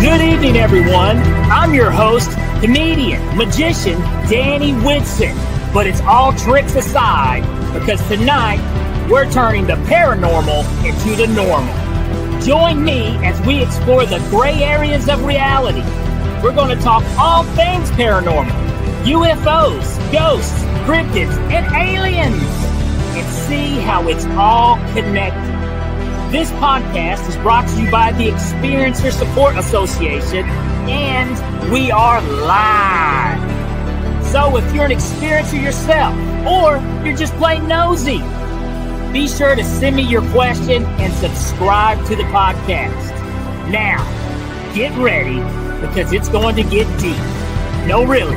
Good evening, everyone. I'm your host, comedian, magician, Danny Whitson. But it's all tricks aside, because tonight we're turning the paranormal into the normal. Join me as we explore the gray areas of reality. We're going to talk all things paranormal, UFOs, ghosts, cryptids, and aliens, and see how it's all connected. This podcast is brought to you by the Experiencer Support Association, and we are live. So if you're an experiencer yourself, or you're just plain nosy, be sure to send me your question and subscribe to the podcast. Now, get ready, because it's going to get deep. No, really,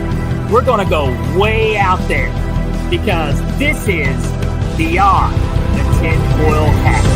we're going to go way out there, because this is Beyond the TinFoil Hat.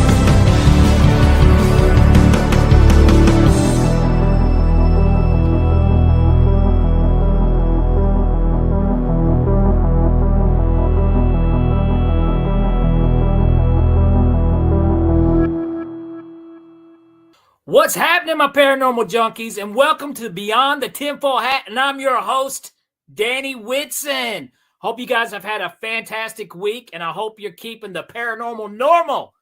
What's happening, my paranormal junkies, and welcome to Beyond the TinFoil Hat, and I'm your host, Danny Whitson. Hope you guys have had a fantastic week, and I hope you're keeping the paranormal normal.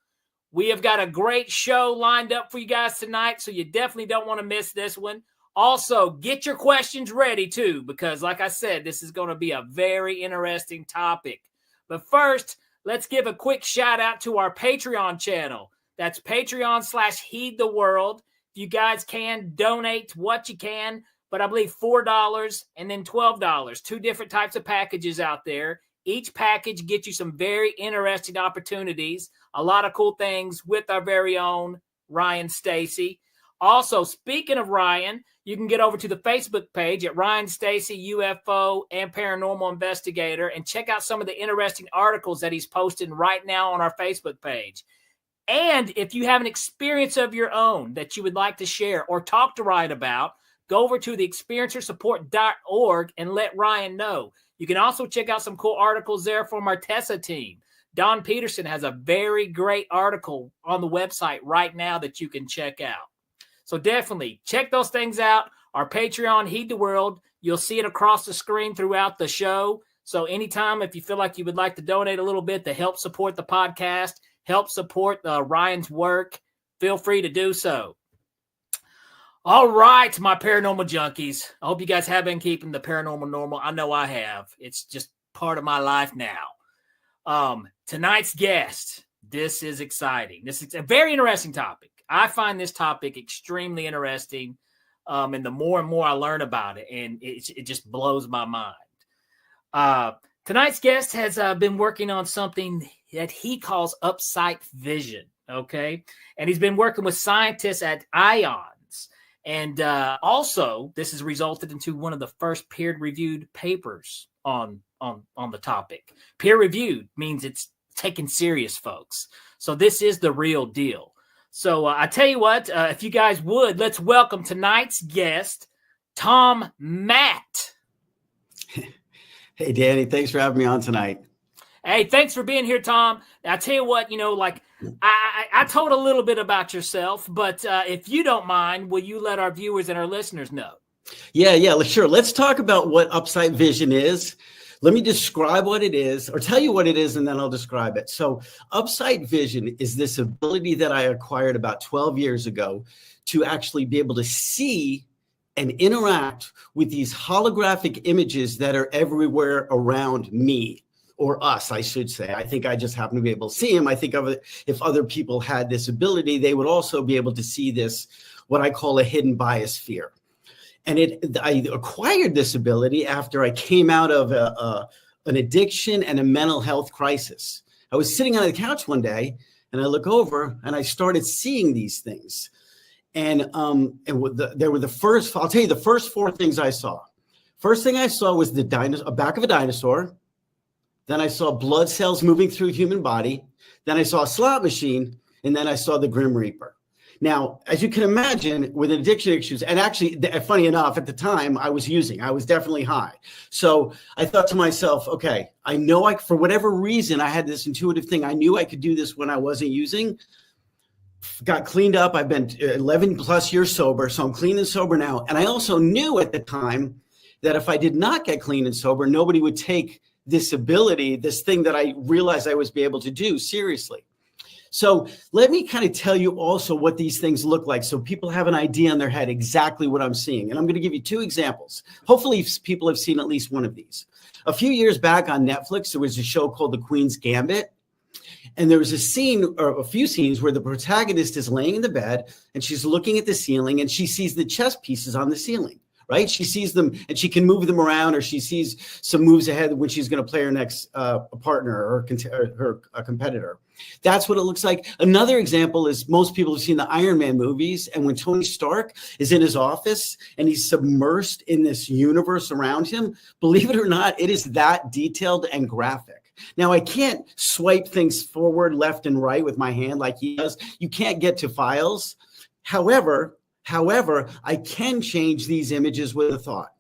We have got a great show lined up for you guys tonight, so you definitely don't want to miss this one. Also, get your questions ready, too, because like I said, this is going to be a very interesting topic. But first, let's give a quick shout-out to our Patreon channel. That's Patreon/Heed the World. If you guys can, donate what you can, but I believe $4 and then $12. Two different types of packages out there. Each package gets you some very interesting opportunities, a lot of cool things with our very own Ryan Stacy. Also, speaking of Ryan, you can get over to the Facebook page at Ryan Stacy, UFO and Paranormal Investigator, and check out some of the interesting articles that he's posting right now on our Facebook page. And if you have an experience of your own that you would like to share or talk to Ryan about, go over to the experiencersupport.org and let Ryan know. You can also check out some cool articles there from our Tessa team. Don Peterson has a very great article on the website right now that you can check out. So definitely check those things out. Our Patreon, Heed the World, you'll see it across the screen throughout the show. So anytime if you feel like you would like to donate a little bit to help support the podcast, help support Ryan's work, feel free to do so. All right, my paranormal junkies. I hope you guys have been keeping the paranormal normal. I know I have. It's just part of my life now. Tonight's guest, this is exciting. This is a very interesting topic. I find this topic extremely interesting, and the more and more I learn about it, and it just blows my mind. Tonight's guest has been working on something that he calls Upsight Vision, okay? And he's been working with scientists at IONS. And also, this has resulted into one of the first peer-reviewed papers on the topic. Peer-reviewed means it's taken serious, folks. So this is the real deal. So I tell you what, if you guys would, let's welcome tonight's guest, Tom Matt. Hey, Danny, thanks for having me on tonight. Hey, thanks for being here, Tom. I tell you what, I told a little bit about yourself, but if you don't mind, will you let our viewers and our listeners know? Yeah, sure. Let's talk about what Upsight Vision is. Let me describe what it is, or tell you what it is, and then I'll describe it. So Upsight Vision is this ability that I acquired about 12 years ago to actually be able to see and interact with these holographic images that are everywhere around me, or us, I should say. I think I just happen to be able to see them. I think if other people had this ability, they would also be able to see this, what I call a hidden biosphere. And I acquired this ability after I came out of an addiction and a mental health crisis. I was sitting on the couch one day, and I look over, and I started seeing these things. And there were the first, I'll tell you the first four things I saw. First thing I saw was the back of a dinosaur. Then I saw blood cells moving through a human body. Then I saw a slot machine. And then I saw the Grim Reaper. Now, as you can imagine, with addiction issues, and actually, funny enough, at the time I was definitely high. So I thought to myself, okay, I know for whatever reason, I had this intuitive thing. I knew I could do this when I wasn't using. got cleaned up. I've been 11 plus years sober, so I'm clean and sober now. And I also knew at the time that if I did not get clean and sober, nobody would take this ability, this thing that I realized I was be able to do seriously. So let me kind of tell you also what these things look like so people have an idea in their head exactly what I'm seeing. And I'm going to give you 2 examples. Hopefully people have seen at least one of these. A few years back on Netflix, there was a show called The Queen's Gambit. And there was a scene or a few scenes where the protagonist is laying in the bed and she's looking at the ceiling and she sees the chess pieces on the ceiling, right? She sees them and she can move them around, or she sees some moves ahead when she's going to play her next partner or her competitor. That's what it looks like. Another example is most people have seen the Iron Man movies. And when Tony Stark is in his office and he's submersed in this universe around him, believe it or not, it is that detailed and graphic. Now, I can't swipe things forward, left, and right with my hand like he does. You can't get to files. However, I can change these images with a thought.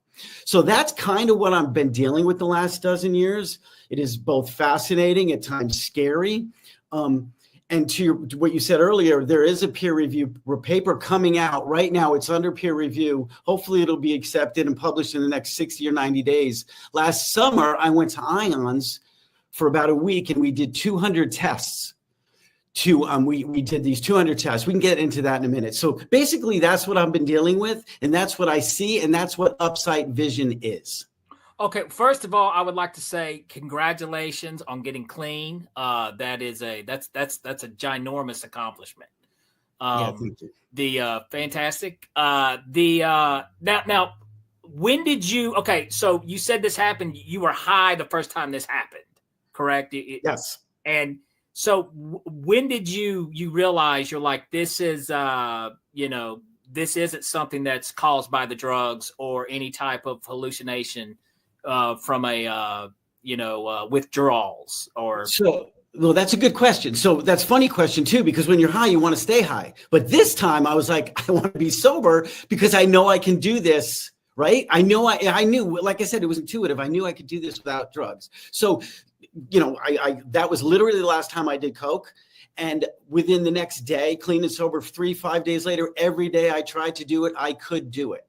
So that's kind of what I've been dealing with the last dozen years. It is both fascinating, at times scary. And to what you said earlier, there is a peer review paper coming out right now. It's under peer review. Hopefully it'll be accepted and published in the next 60 or 90 days. Last summer, I went to IONS for about a week and we did 200 tests. We did these 200 tests. We can get into that in a minute. So basically that's what I've been dealing with, and that's what I see, and that's what Upsight Vision is. Okay, first of all, I would like to say congratulations on getting clean. That's a ginormous accomplishment. Yeah, thank you. Fantastic. Now, when did you? Okay, so you said this happened. You were high the first time this happened, correct? Yes. And so, when did you realize you're like, this is this isn't something that's caused by the drugs or any type of hallucination from a withdrawals or so? Well, that's a good question. So that's a funny question too, because when you're high, you want to stay high. But this time I was like, I want to be sober because I know I can do this, right? I knew, like I said, it was intuitive. I knew I could do this without drugs. So, that was literally the last time I did Coke. And within the next day, clean and sober, 5 days later, every day I tried to do it, I could do it.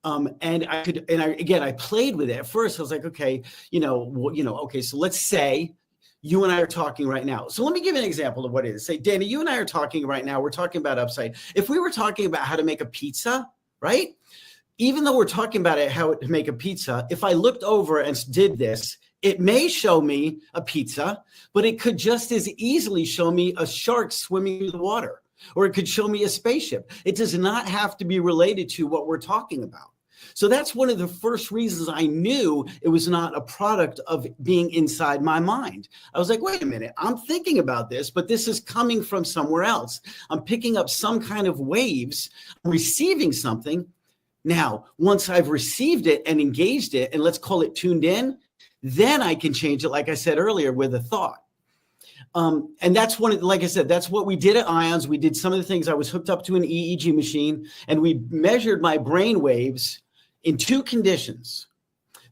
I played with it. At first I was like, okay, okay, so let's say you and I are talking right now. So let me give you an example of what it is. Say, Danny, you and I are talking right now. We're talking about Upsight. If we were talking about how to make a pizza, right? Even though we're talking about how to make a pizza, if I looked over and did this, it may show me a pizza, but it could just as easily show me a shark swimming through the water, or it could show me a spaceship. It does not have to be related to what we're talking about. So that's one of the first reasons I knew it was not a product of being inside my mind. I was like, wait a minute, I'm thinking about this, but this is coming from somewhere else. I'm picking up some kind of waves, I'm receiving something. Now, once I've received it and engaged it, and let's call it tuned in, then I can change it, like I said earlier, with a thought. And that's like I said, that's what we did at IONS. We did some of the things. I was hooked up to an EEG machine, and we measured my brain waves in 2 conditions.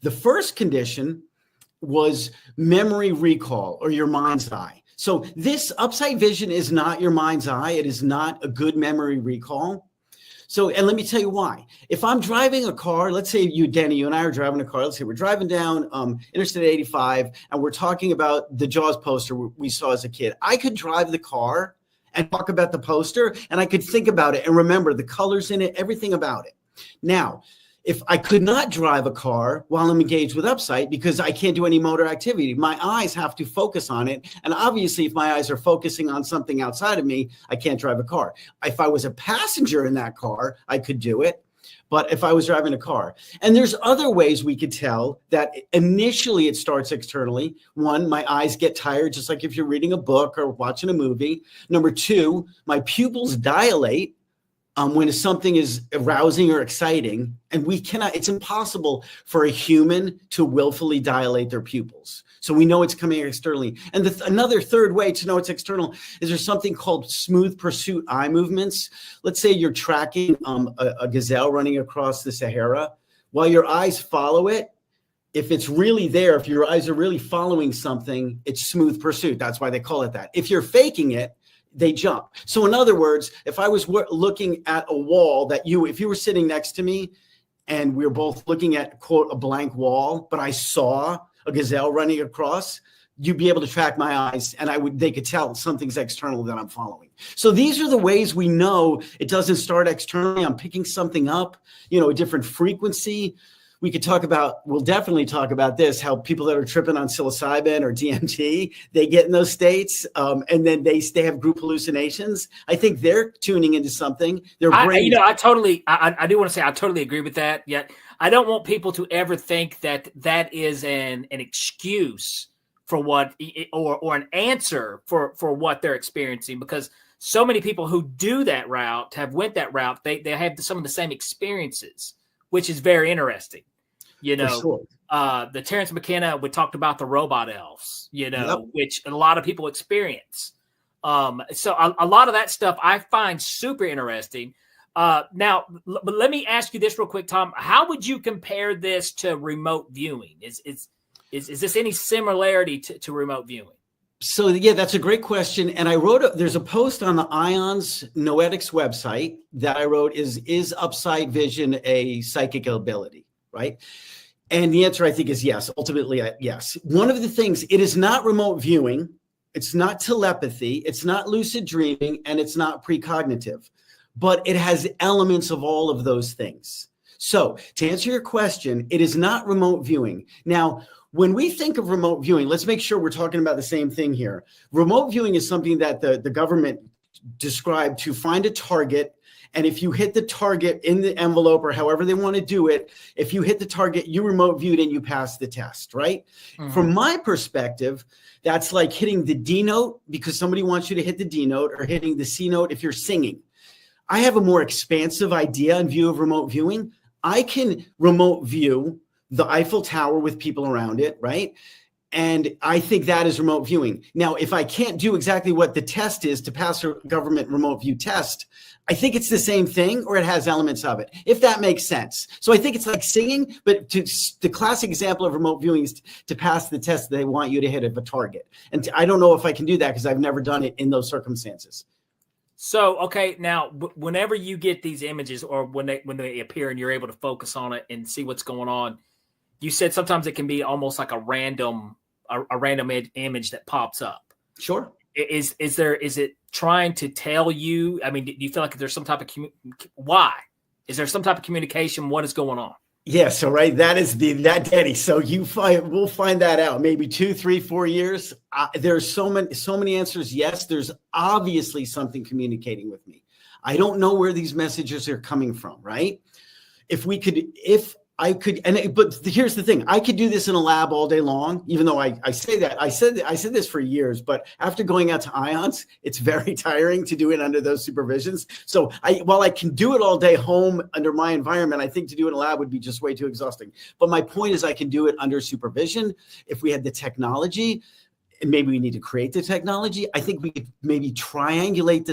The first condition was memory recall, or your mind's eye. So this Upsight Vision is not your mind's eye. It is not a good memory recall. So, and let me tell you why. If I'm driving a car, let's say Danny, you and I are driving a car. Let's say we're driving down Interstate 85 and we're talking about the Jaws poster we saw as a kid. I could drive the car and talk about the poster, and I could think about it and remember the colors in it, everything about it. Now, if I could not drive a car while I'm engaged with Upsight because I can't do any motor activity, my eyes have to focus on it. And obviously, if my eyes are focusing on something outside of me, I can't drive a car. If I was a passenger in that car, I could do it. But if I was driving a car, and there's other ways we could tell that initially it starts externally. 1, my eyes get tired, just like if you're reading a book or watching a movie. Number 2, my pupils dilate. When something is arousing or exciting, and it's impossible for a human to willfully dilate their pupils. So we know it's coming externally. And another third way to know it's external is there's something called smooth pursuit eye movements. Let's say you're tracking a gazelle running across the Sahara. While your eyes follow it, if it's really there, if your eyes are really following something, it's smooth pursuit. That's why they call it that. If you're faking it, they jump. So in other words, if I was looking at a wall if you were sitting next to me and we were both looking at, quote, a blank wall, but I saw a gazelle running across, you'd be able to track my eyes and they could tell something's external that I'm following. So these are the ways we know it doesn't start externally. I'm picking something up, a different frequency. We'll definitely talk about this, how people that are tripping on psilocybin or DMT, they get in those states and then they have group hallucinations. I think they're tuning into something. Their brain. I do want to say I totally agree with that. Yet I don't want people to ever think that is an excuse for what, or an answer for what they're experiencing, because so many people who do that route went that route. They have some of the same experiences, which is very interesting. Sure. The Terrence McKenna, we talked about the robot elves, Yep. which a lot of people experience. So a lot of that stuff I find super interesting. Now, but let me ask you this real quick, Tom. How would you compare this to remote viewing? Is this any similarity to remote viewing? So yeah, that's a great question. And there's a post on the IONS Noetics website that I wrote is Upsight Vision a psychic ability, right? And the answer I think is yes, ultimately yes. One of the things, it is not remote viewing, it's not telepathy, it's not lucid dreaming, and it's not precognitive, but it has elements of all of those things. So to answer your question, it is not remote viewing. Now, when we think of remote viewing, let's make sure we're talking about the same thing here. Remote viewing is something that the government described to find a target. And if you hit the target in the envelope or however they want to do it, if you hit the target, you remote viewed and you pass the test, right? Mm-hmm. From my perspective, that's like hitting the D note because somebody wants you to hit the D note, or hitting the C note if you're singing. I have a more expansive idea and view of remote viewing. I can remote view the Eiffel Tower with people around it, right? And I think that is remote viewing. Now, if I can't do exactly what the test is to pass a government remote view test, I think it's the same thing, or it has elements of it, if that makes sense. So I think it's like singing, but the classic example of remote viewing is to pass the test they want you to hit of a target. And I don't know if I can do that because I've never done it in those circumstances. So, okay, now, whenever you get these images, or when they appear and you're able to focus on it and see what's going on, you said sometimes it can be almost like a random image that pops up. Sure. Is it trying to tell you? I mean, do you feel like there's some type of why? Is there some type of communication? What is going on? Yeah. So right, that Danny. So we'll find that out. Maybe 2, 3, 4 years. There's so many answers. Yes, there's obviously something communicating with me. I don't know where these messages are coming from. Right? But here's the thing. I could do this in a lab all day long, even though I said this for years, but after going out to IONS, it's very tiring to do it under those supervisions. So while I can do it all day home under my environment, I think to do it in a lab would be just way too exhausting. But my point is I can do it under supervision. If we had the technology, and maybe we need to create the technology, I think we could maybe triangulate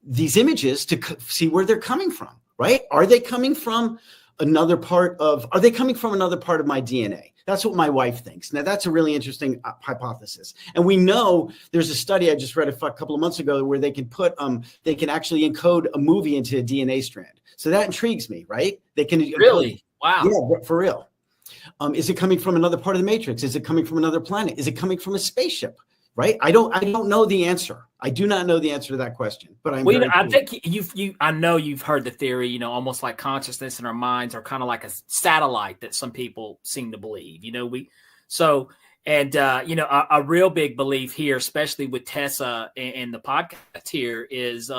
these images to see where they're coming from, right? Are they coming from another part of my DNA? That's what my wife thinks. Now, that's a really interesting hypothesis. And we know there's a study I just read a couple of months ago where they can actually encode a movie into a DNA strand. So that intrigues me, right? They can really? Wow. Yeah, for real. Is it coming from another part of the matrix? Is it coming from another planet? Is it coming from a spaceship? Right? I don't know the answer. I do not know the answer to that question, but I think I know you've heard the theory, almost like consciousness in our minds are kind of like a satellite that some people seem to believe, a real big belief here, especially with Tessa and the podcast here, is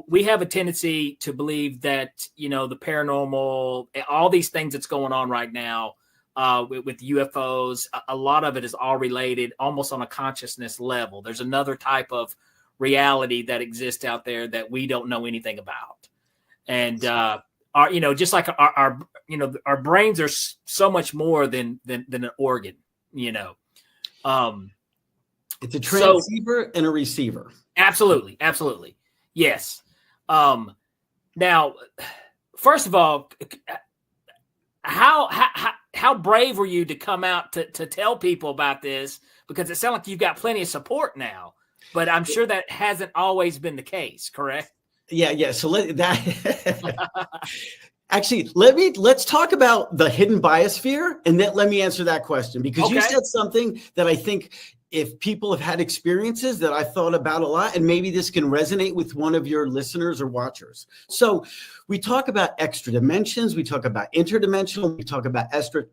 we have a tendency to believe that, the paranormal, all these things that's going on right now, with UFOs, a lot of it is all related almost on a consciousness level. There's another type of reality that exists out there that we don't know anything about. And, just like our brains are so much more than an organ, It's a transceiver and a receiver. Absolutely. Absolutely. Yes. Now, first of all, how brave were you to come out to tell people about this? Because it sounds like you've got plenty of support now. but I'm sure that hasn't always been the case, correct? Yeah. So actually, let's talk about the hidden biosphere, and then let me answer that question, because you said something that I think, if people have had experiences that I thought about a lot, and maybe this can resonate with one of your listeners or watchers. So we talk about extra dimensions, we talk about interdimensional, we talk about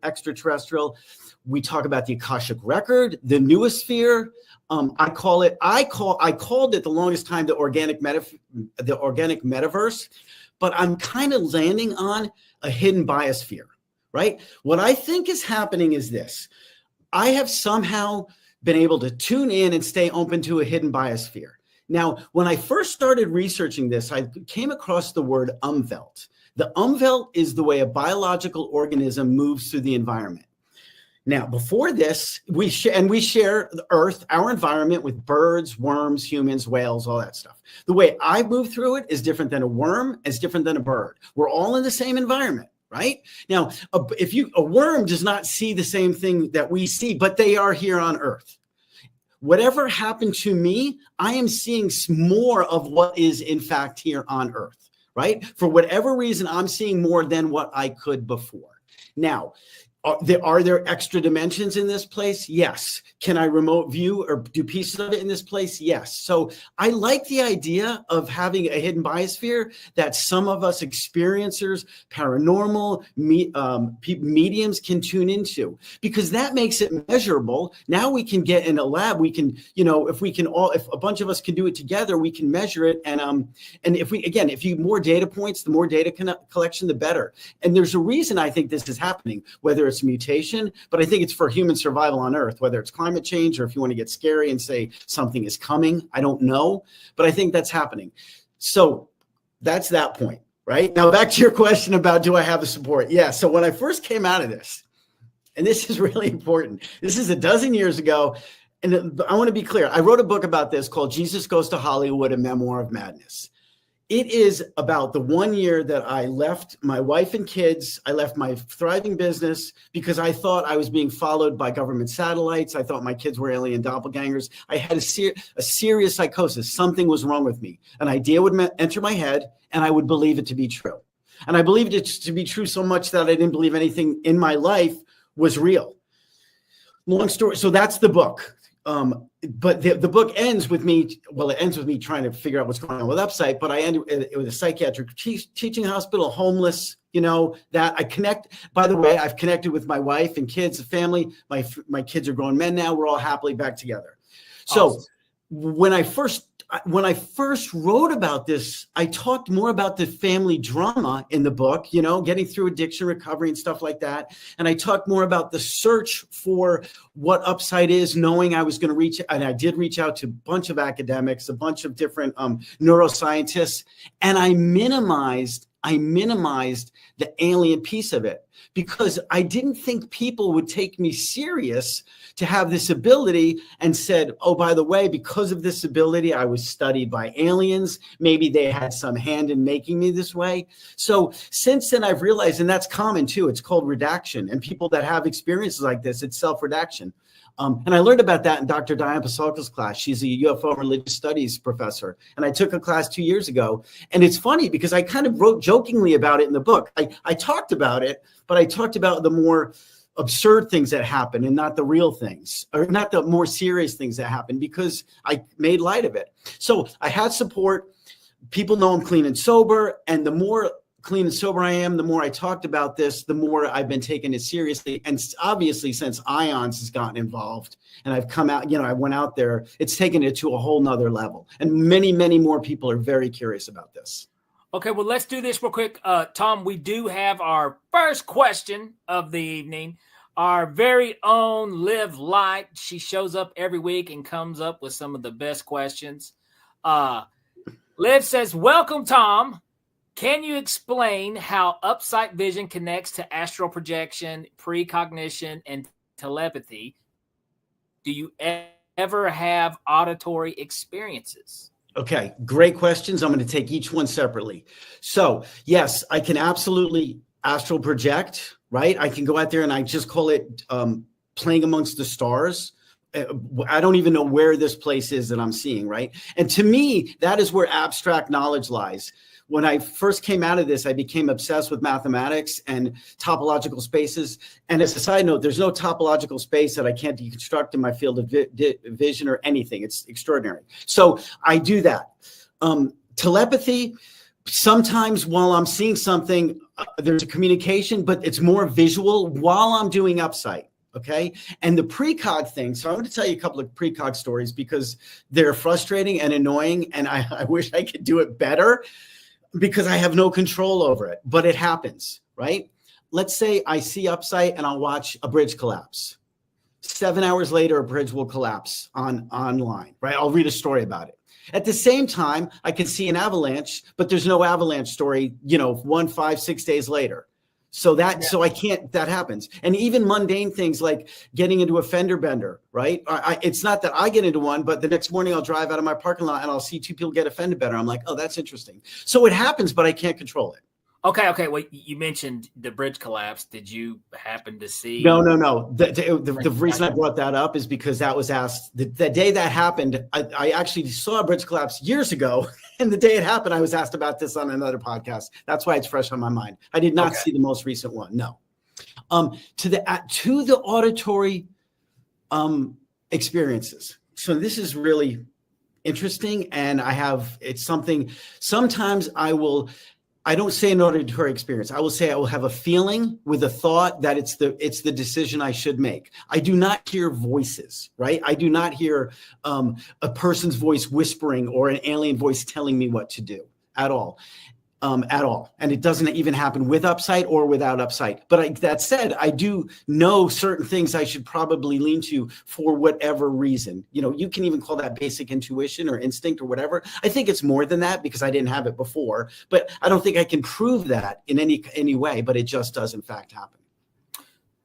extraterrestrial, we talk about the Akashic record, the noosphere. I called it the longest time the organic metaverse, but I'm kind of landing on a hidden biosphere, right? What I think is happening is this. I have somehow been able to tune in and stay open to a hidden biosphere. Now, when I first started researching this, I came across the word umwelt. The umwelt is the way a biological organism moves through the environment. Now, before this, we share the Earth, our environment, with birds, worms, humans, whales, all that stuff. The way I move through it is different than a worm, is different than a bird. We're all in the same environment. Right? Now, a worm does not see the same thing that we see, but they are here on Earth. Whatever happened to me, I am seeing more of what is in fact here on Earth, right? For whatever reason, I'm seeing more than what I could before. Now, are there extra dimensions in this place? Yes. Can I remote view or do pieces of it in this place? Yes. So I like the idea of having a hidden biosphere that some of us experiencers, paranormal, mediums can tune into, because that makes it measurable. Now we can get in a lab. We can, if a bunch of us can do it together, we can measure it. And if you more data points, the more data collection, the better. And there's a reason I think this is happening, whether it's mutation, but I think it's for human survival on Earth, whether it's climate change or if you want to get scary and say something is coming. I don't know, but I think that's happening. So that's that point, right? Now back to your question about, do I have the support? Yeah. So when I first came out of this, and this is really important, this is a dozen years ago, and I want to be clear. I wrote a book about this called Jesus Goes to Hollywood, a Memoir of Madness. It is about the 1 year that I left my wife and kids. I left my thriving business because I thought I was being followed by government satellites. I thought my kids were alien doppelgangers. I had a serious psychosis. Something was wrong with me. An idea would enter my head, and I would believe it to be true. And I believed it to be true so much that I didn't believe anything in my life was real. Long story. So that's the book. But the book ends with me. Well, it ends with me trying to figure out what's going on with Upsight. But I ended it with a psychiatric teaching hospital, homeless. That I connect. By the way, I've connected with my wife and kids, family. My kids are grown men now. We're all happily back together. So awesome. When I first wrote about this, I talked more about the family drama in the book, getting through addiction recovery and stuff like that. And I talked more about the search for what Upsight is, knowing I was going to reach, and I did reach out to a bunch of academics, a bunch of different neuroscientists, and I minimized the alien piece of it, because I didn't think people would take me serious to have this ability, and said, oh, by the way, because of this ability, I was studied by aliens. Maybe they had some hand in making me this way. So since then, I've realized, and that's common too, it's called redaction. And people that have experiences like this, it's self-redaction. And I learned about that in Dr. Diane Pasulka's class. She's a UFO religious studies professor. And I took a class 2 years ago. And it's funny because I kind of wrote jokingly about it in the book. I talked about it, but I talked about the more absurd things that happen and not the real things, or not the more serious things that happen, because I made light of it. So I had support. People know I'm clean and sober. And the more clean and sober I am, the more I talked about this, the more I've been taking it seriously. And obviously, since IONS has gotten involved and I've come out, I went out there, it's taken it to a whole nother level. And many, many more people are very curious about this. Okay, well, let's do this real quick. Tom, we do have our first question of the evening. Our very own Liv Light. She shows up every week and comes up with some of the best questions. Liv says, welcome, Tom. Can you explain how Upsight Vision connects to astral projection, precognition, and telepathy? Do you ever have auditory experiences? Okay, great questions. I'm going to take each one separately. So, yes, I can absolutely astral project, right? I can go out there, and I just call it playing amongst the stars. I don't even know where this place is that I'm seeing, right? And to me, that is where abstract knowledge lies. When I first came out of this, I became obsessed with mathematics and topological spaces. And as a side note, there's no topological space that I can't deconstruct in my field of vision or anything. It's extraordinary. So I do that. Telepathy, sometimes while I'm seeing something, there's a communication, but it's more visual while I'm doing Upsight. Okay. And the precog thing. So I'm going to tell you a couple of precog stories because they're frustrating and annoying. And I wish I could do it better because I have no control over it, but it happens, right? Let's say I see Upsight and I'll watch a bridge collapse. 7 hours later, a bridge will collapse online, right? I'll read a story about it. At the same time, I can see an avalanche, but there's no avalanche story, 1, 5, 6 days later. So that happens. And even mundane things like getting into a fender bender, right? It's not that I get into one, but the next morning I'll drive out of my parking lot and I'll see 2 people get a fender bender. I'm like, oh, that's interesting. So it happens, but I can't control it. Okay. Well, you mentioned the bridge collapse. Did you happen to see? No. The reason I brought that up is because that was asked the day that happened. I actually saw a bridge collapse years ago, and the day it happened, I was asked about this on another podcast. That's why it's fresh on my mind. I did not see the most recent one. No. To the auditory experiences. So this is really interesting, and it's something. Sometimes I don't say an auditory experience. I will say I will have a feeling with a thought that it's the decision I should make. I do not hear voices, right? I do not hear a person's voice whispering or an alien voice telling me what to do at all. And it doesn't even happen with Upsight or without Upsight. But that said, I do know certain things I should probably lean to for whatever reason. You can even call that basic intuition or instinct or whatever. I think it's more than that because I didn't have it before. But I don't think I can prove that in any way. But it just does, in fact, happen.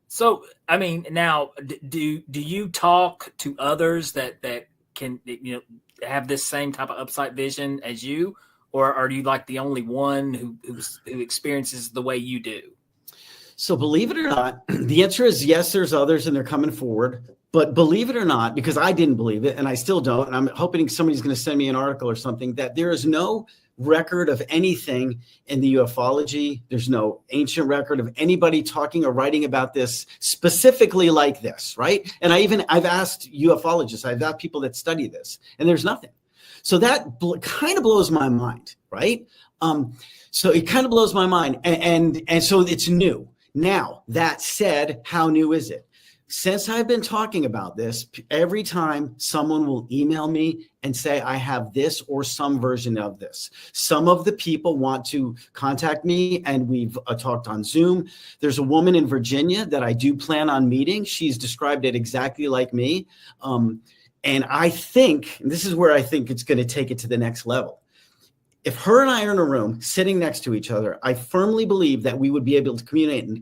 So, I mean, now, do you talk to others that can have this same type of Upsight vision as you? Or are you like the only one who experiences the way you do? So believe it or not, the answer is yes, there's others and they're coming forward. But believe it or not, because I didn't believe it and I still don't, and I'm hoping somebody's going to send me an article or something, that there is no record of anything in the ufology. There's no ancient record of anybody talking or writing about this specifically like this, right? And I've asked ufologists, I've asked people that study this, and there's nothing. So that kind of blows my mind, right? So it kind of blows my mind. And so it's new. Now, that said, how new is it? Since I've been talking about this, every time someone will email me and say, I have this or some version of this. Some of the people want to contact me, and we've talked on Zoom. There's a woman in Virginia that I do plan on meeting. She's described it exactly like me. And I think, and this is where I think it's going to take it to the next level. If her and I are in a room sitting next to each other, I firmly believe that we would be able to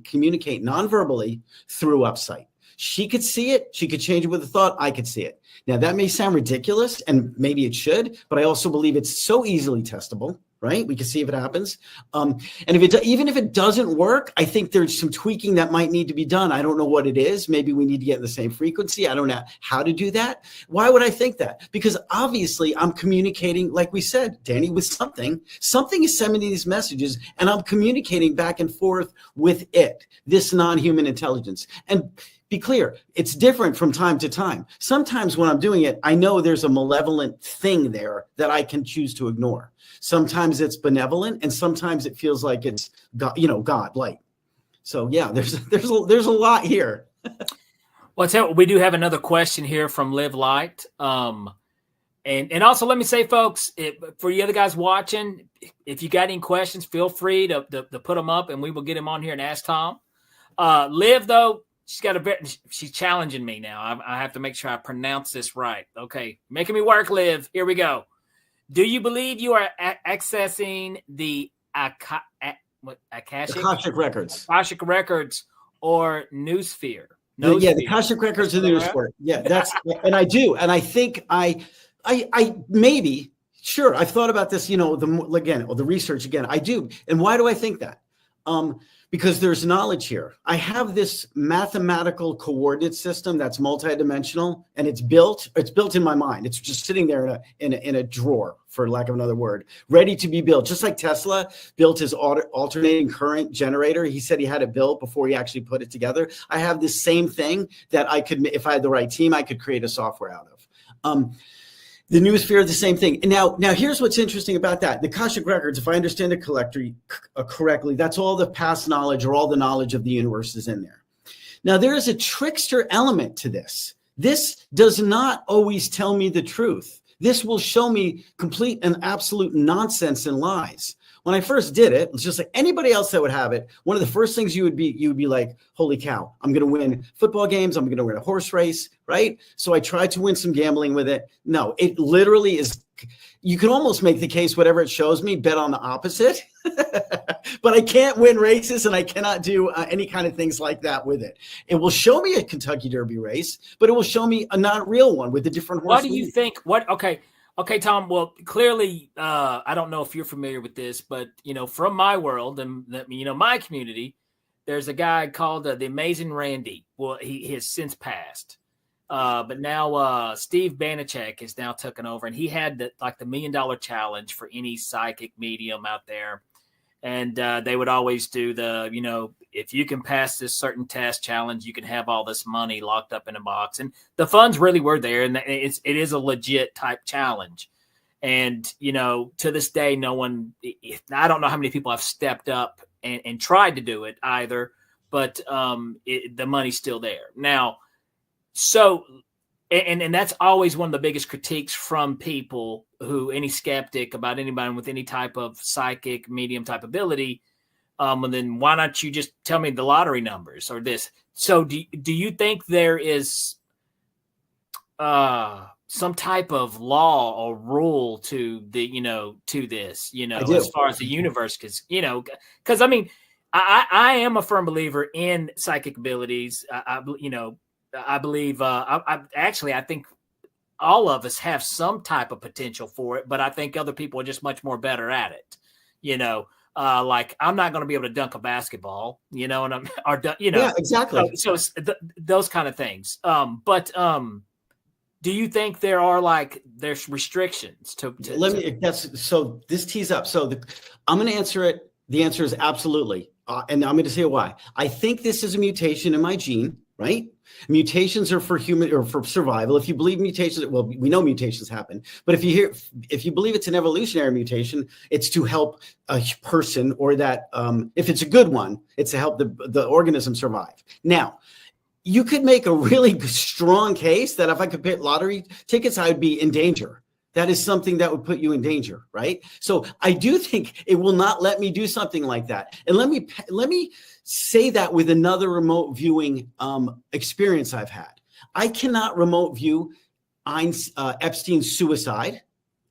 communicate non-verbally through Upsight. She could see it. She could change it with a thought. I could see it. Now, that may sound ridiculous, and maybe it should, but I also believe it's so easily testable, right? We can see if it happens. And even if it doesn't work, I think there's some tweaking that might need to be done. I don't know what it is. Maybe we need to get in the same frequency. I don't know how to do that. Why would I think that? Because obviously I'm communicating, like we said, Danny, with something. Something is sending me these messages, and I'm communicating back and forth with it, this non-human intelligence. And be clear, it's different from time to time. Sometimes when I'm doing it, I know there's a malevolent thing there that I can choose to ignore. Sometimes it's benevolent, and sometimes it feels like it's God, God, light. So yeah, there's a lot here. Well, we do have another question here from Live Light. And also let me say, folks, for you other guys watching, if you got any questions, feel free to put them up, and we will get them on here and ask Tom. Liv, though, she's challenging me now. I have to make sure I pronounce this right. Okay, making me work, Liv. Here we go. Do you believe you are accessing the Akashic records? Akashic records or Noosphere? Yeah, the Akashic records and the Noosphere. Yeah, and I do, and I think I maybe I've thought about this. The research again. I do, and why do I think that? Because there's knowledge here. I have this mathematical coordinate system that's multidimensional, and it's built in my mind. It's just sitting there in a drawer, for lack of another word, ready to be built. Just like Tesla built his alternating current generator. He said he had it built before he actually put it together. I have this same thing that I could, if I had the right team, I could create a software out of. The noosphere, the same thing. And now here's what's interesting about that. The Akashic Records, if I understand it correctly, that's all the past knowledge or all the knowledge of the universe is in there. Now, there is a trickster element to this. This does not always tell me the truth. This will show me complete and absolute nonsense and lies. When I first did it, it's just like anybody else that would have it. One of the first things you would be like, holy cow, I'm going to win football games. I'm going to win a horse race, right? So I tried to win some gambling with it. No, it literally is. You can almost make the case, whatever it shows me, bet on the opposite. But I can't win races and I cannot do any kind of things like that with it. It will show me a Kentucky Derby race, but it will show me a not real one with a different horse. What do you think? Okay, Tom. Well, clearly, I don't know if you're familiar with this, but from my world and my community, there's a guy called the Amazing Randy. Well, he has since passed, but now Steve Banachek has now taken over, and he had the $1 million challenge for any psychic medium out there, and they would always do the if you can pass this certain test challenge, you can have all this money locked up in a box. And the funds really were there. And it is a legit type challenge. And, to this day, no one, I don't know how many people have stepped up and tried to do it either, but the money's still there. Now, so, and that's always one of the biggest critiques from people any skeptic about anybody with any type of psychic medium type ability. And then why not you just tell me the lottery numbers or this? So do you think there is some type of law or rule to to this, as far as the universe, because I mean, I am a firm believer in psychic abilities. I believe, I think all of us have some type of potential for it, but I think other people are just much more better at it, like I'm not going to be able to dunk a basketball, and yeah, exactly. So those kind of things. But do you think there's restrictions to this tees up. So I'm going to answer it. The answer is absolutely. And I'm going to say why. I think this is a mutation in my gene, right? Mutations are for human or for survival. If you believe mutations, well, we know mutations happen, but if you believe it's an evolutionary mutation, it's to help a person, or that if it's a good one, it's to help the organism survive. Now, you could make a really strong case that if I could pick lottery tickets, I would be in danger. That is something that would put you in danger, right? So I do think it will not let me do something like that. And let me say that with another remote viewing experience I've had. I cannot remote view Epstein's suicide,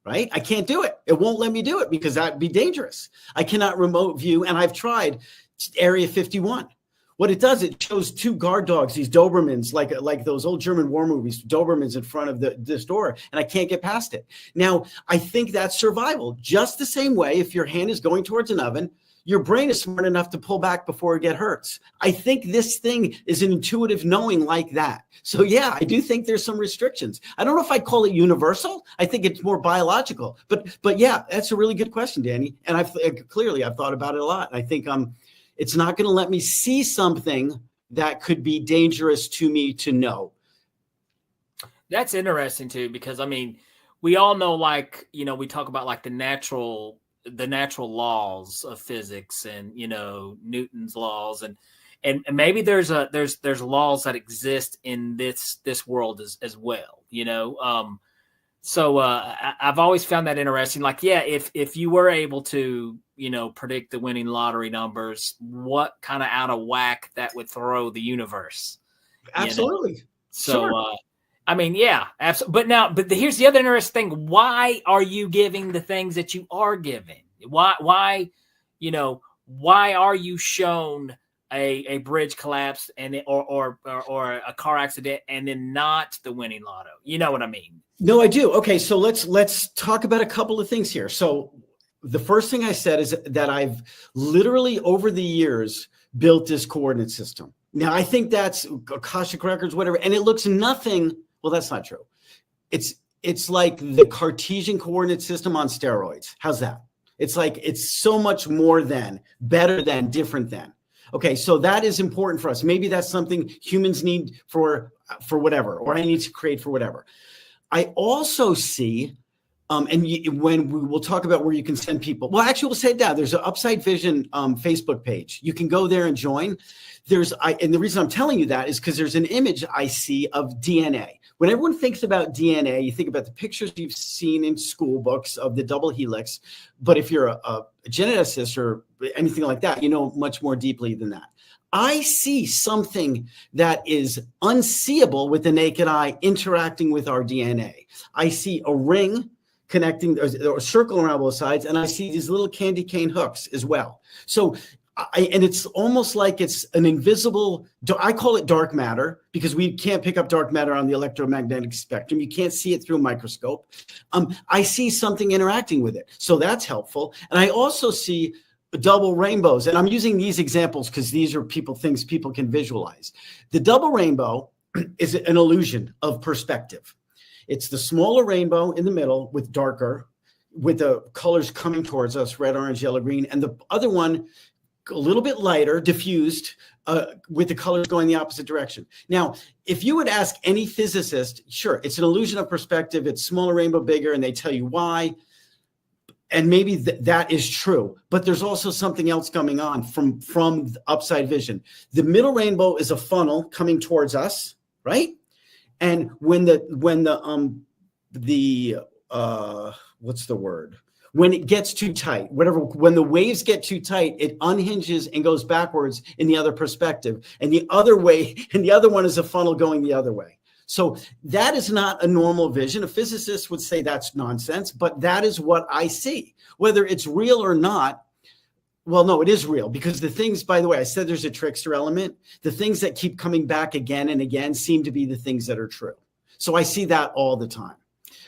right? I can't do it. It won't let me do it because that'd be dangerous. I cannot remote view, and I've tried Area 51. What it does, it shows two guard dogs, these Dobermans, like those old German war movies, Dobermans in front of this door, and I can't get past it. Now, I think that's survival. Just the same way, if your hand is going towards an oven, your brain is smart enough to pull back before it hurts. I think this thing is an intuitive knowing like that. So yeah, I do think there's some restrictions. I don't know if I'd call it universal. I think it's more biological. But yeah, that's a really good question, Danny. And I've thought about it a lot. I think it's not going to let me see something that could be dangerous to me to know. That's interesting too, because I mean, we all know, we talk about the natural laws of physics and, Newton's laws and maybe there's laws that exist in this world as well, So I've always found that interesting. If you were able to, predict the winning lottery numbers, what kind of out of whack that would throw the universe. Absolutely. So, sure. I mean, yeah, absolutely. But here's the other interesting thing. Why are you giving the things that you are giving? Why are you shown a bridge collapse or a car accident and then not the winning lotto? You know what I mean? No, I do. Okay, so let's talk about a couple of things here. So the first thing I said is that I've literally over the years, built this coordinate system. Now, I think that's Akashic Records, whatever, and it looks nothing. Well, that's not true. It's like the Cartesian coordinate system on steroids. How's that? It's like it's so much more than, better than, different than. Okay, so that is important for us. Maybe that's something humans need for whatever, or I need to create for whatever. I also see, when we will talk about where you can send people. Well, actually, we'll say it now. There's an Upsight Vision Facebook page. You can go there and join. And the reason I'm telling you that is because there's an image I see of DNA. When everyone thinks about DNA, you think about the pictures you've seen in school books of the double helix. But if you're a geneticist or anything like that, you know much more deeply than that. I see something that is unseeable with the naked eye interacting with our DNA. I see a ring connecting, or a circle around both sides, and I see these little candy cane hooks as well. So, and it's almost like it's an invisible, I call it dark matter because we can't pick up dark matter on the electromagnetic spectrum. You can't see it through a microscope. I see something interacting with it. So that's helpful. And I also see double rainbows. And I'm using these examples because these are things people can visualize. The double rainbow is an illusion of perspective. It's the smaller rainbow in the middle with the colors coming towards us, red, orange, yellow, green. And the other one, a little bit lighter, diffused, with the colors going the opposite direction. Now, if you would ask any physicist, sure, it's an illusion of perspective. It's smaller rainbow, bigger, and they tell you why. And maybe that is true, but there's also something else going on from Upsight Vision. The middle rainbow is a funnel coming towards us, right? And when what's the word? When it gets too tight, when the waves get too tight, it unhinges and goes backwards in the other perspective. And the other one is a funnel going the other way. So that is not a normal vision. A physicist would say that's nonsense, but that is what I see. Whether it's real or not, well, no, it is real because the things, by the way, I said there's a trickster element. The things that keep coming back again and again seem to be the things that are true. So I see that all the time.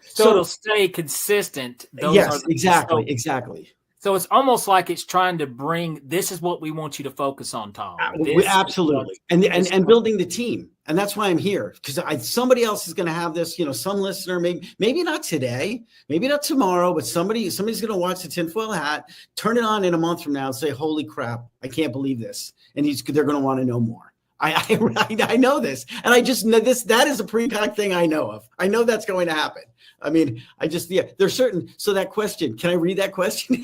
So it'll stay consistent. Yes, exactly. So it's almost like it's trying to bring, this is what we want you to focus on, Tom. Absolutely. And building the team. And that's why I'm here, because somebody else is going to have this, some listener, maybe not today, maybe not tomorrow, but somebody's going to watch the TinFoil Hat, turn it on in a month from now and say, holy crap, I can't believe this. And they're going to want to know more. I know this. And I just know that is a pre-con thing I know of. I know that's going to happen. I mean, there's certain. So that question, can I read that question?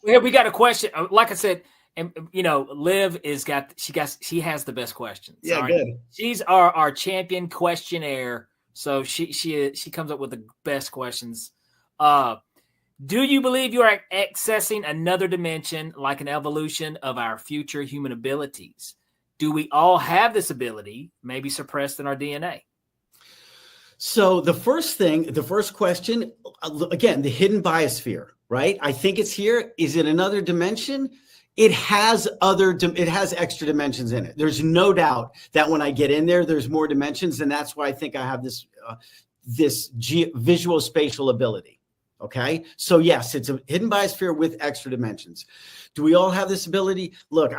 Yeah, we got a question. Like I said, and Liv she has the best questions. Yeah, right? Good. She's our champion questionnaire. So she comes up with the best questions. Do you believe you are accessing another dimension, like an evolution of our future human abilities? Do we all have this ability, maybe suppressed in our DNA? So the first question, again, the hidden biosphere, right? I think it's here. Is it another dimension? It has extra dimensions in it. There's no doubt that when I get in there, there's more dimensions. And that's why I think I have this visual spatial ability. Okay. So yes, it's a hidden biosphere with extra dimensions. Do we all have this ability? Look,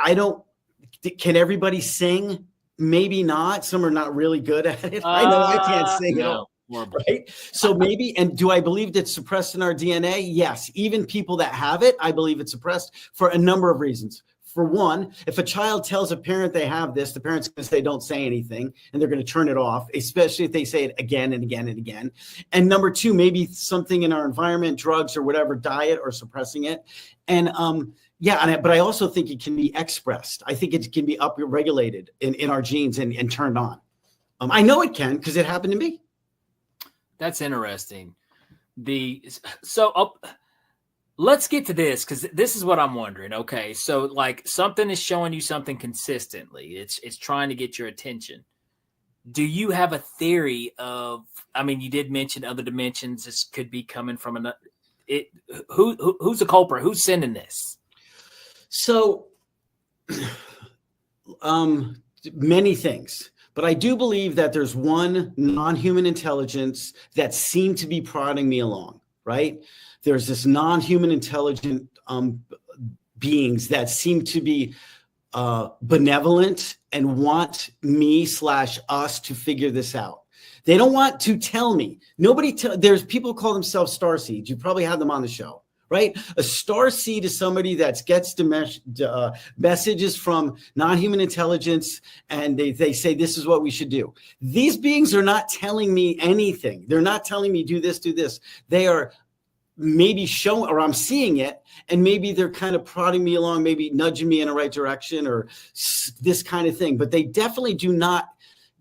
can everybody sing? Maybe not. Some are not really good at it. I know I can't sing at all. Right? So maybe, and do I believe that's suppressed in our DNA? Yes. Even people that have it, I believe it's suppressed for a number of reasons. For one, if a child tells a parent they have this, the parent's going to say, don't say anything, and they're going to turn it off, especially if they say it again and again and again. And number two, maybe something in our environment, drugs or whatever, diet or suppressing it. And, but I also think it can be expressed. I think it can be upregulated in our genes and turned on. I know it can because it happened to me. That's interesting. Let's get to this because this is what I'm wondering. Okay, so like something is showing you something consistently. It's trying to get your attention. Do you have a theory of? I mean, you did mention other dimensions. This could be coming from another. Who's the culprit? Who's sending this? So, many things. But I do believe that there's one non-human intelligence that seemed to be prodding me along, right? There's this non-human intelligent beings that seem to be benevolent and want me / us to figure this out. They don't want to tell me. There's people call themselves star seeds. You probably had them on the show, right? A star seed is somebody that gets messages from non-human intelligence, and they say, this is what we should do. These beings are not telling me anything. They're not telling me do this, do this. They are maybe showing, or I'm seeing it, and maybe they're kind of prodding me along, maybe nudging me in the right direction or this kind of thing. But they definitely do not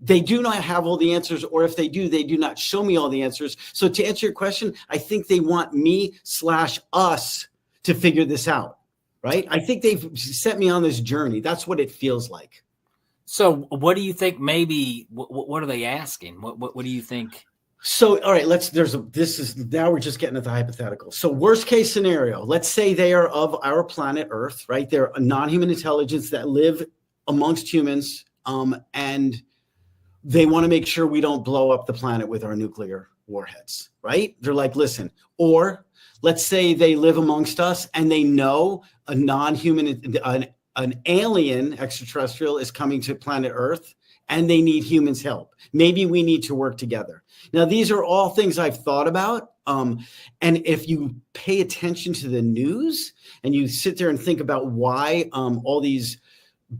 have all the answers, or if they do not show me all the answers. So to answer your question, I think they want me / us to figure this out, right? I think they've set me on this journey. That's what it feels like. So what do you think, maybe, what are they asking? What do you think? So, all right, now we're just getting at the hypothetical. So worst case scenario, let's say they are of our planet Earth, right? They're a non-human intelligence that live amongst humans, and they want to make sure we don't blow up the planet with our nuclear warheads, right? They're like, listen, or let's say they live amongst us and they know a non-human, an alien extraterrestrial is coming to planet Earth and they need humans' help. Maybe we need to work together. Now, these are all things I've thought about. And if you pay attention to the news and you sit there and think about why all these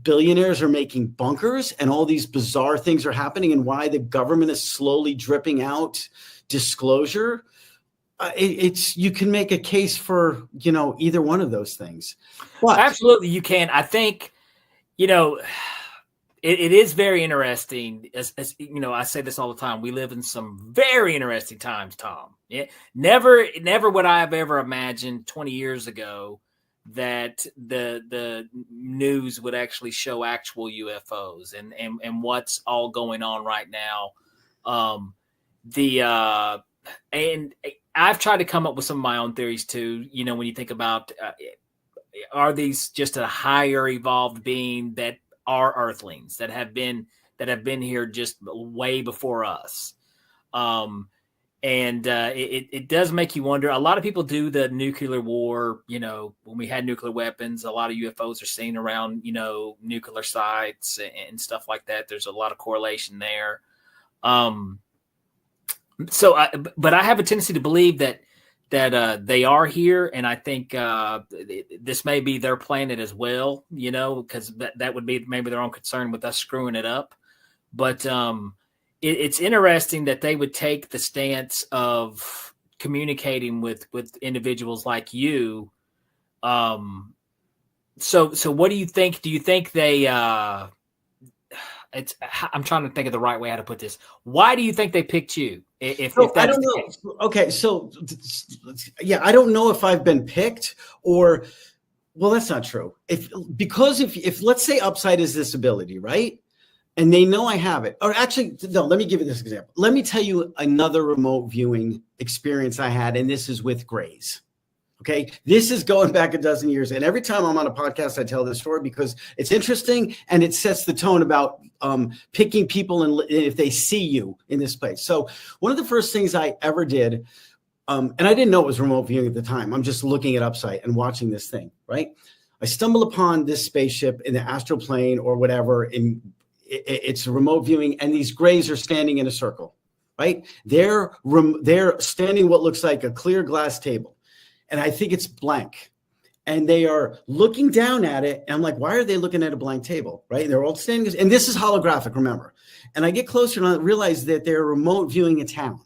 billionaires are making bunkers and all these bizarre things are happening and why the government is slowly dripping out disclosure, you can make a case for, either one of those things. But absolutely, you can. I think, it is very interesting. As I say this all the time. We live in some very interesting times, Tom. Yeah, never would I have ever imagined 20 years ago that the news would actually show actual UFOs and what's all going on right now. And I've tried to come up with some of my own theories too. When you think about, are these just a higher evolved being that are Earthlings that have been here just way before us? And it does make you wonder. A lot of people do the nuclear war. When we had nuclear weapons, a lot of UFOs are seen around, nuclear sites and stuff like that. There's a lot of correlation there. But I have a tendency to believe that they are here, and I think this may be their planet as well. Because that would be maybe their own concern with us screwing it up. But it's interesting that they would take the stance of communicating with individuals like you. So what do you think? Do you think they? I'm trying to think of the right way how to put this. Why do you think they picked you? If I don't know. Okay, so yeah, I don't know if I've been picked or. Well, that's not true. If let's say Upsight is this ability, right? And they know I have it. Or actually, no, let me give you this example. Let me tell you another remote viewing experience I had, and this is with Grays. Okay, this is going back a dozen years. And every time I'm on a podcast, I tell this story because it's interesting and it sets the tone about picking people and if they see you in this place. So one of the first things I ever did, and I didn't know it was remote viewing at the time. I'm just looking at Upsight and watching this thing, right? I stumble upon this spaceship in the astral plane or whatever, it's remote viewing, and these Grays are standing in a circle, right? They're standing what looks like a clear glass table, and I think it's blank, and they are looking down at it, and I'm like, why are they looking at a blank table, right? They're all standing, and this is holographic, remember. And I get closer and I realize that they're remote viewing a town,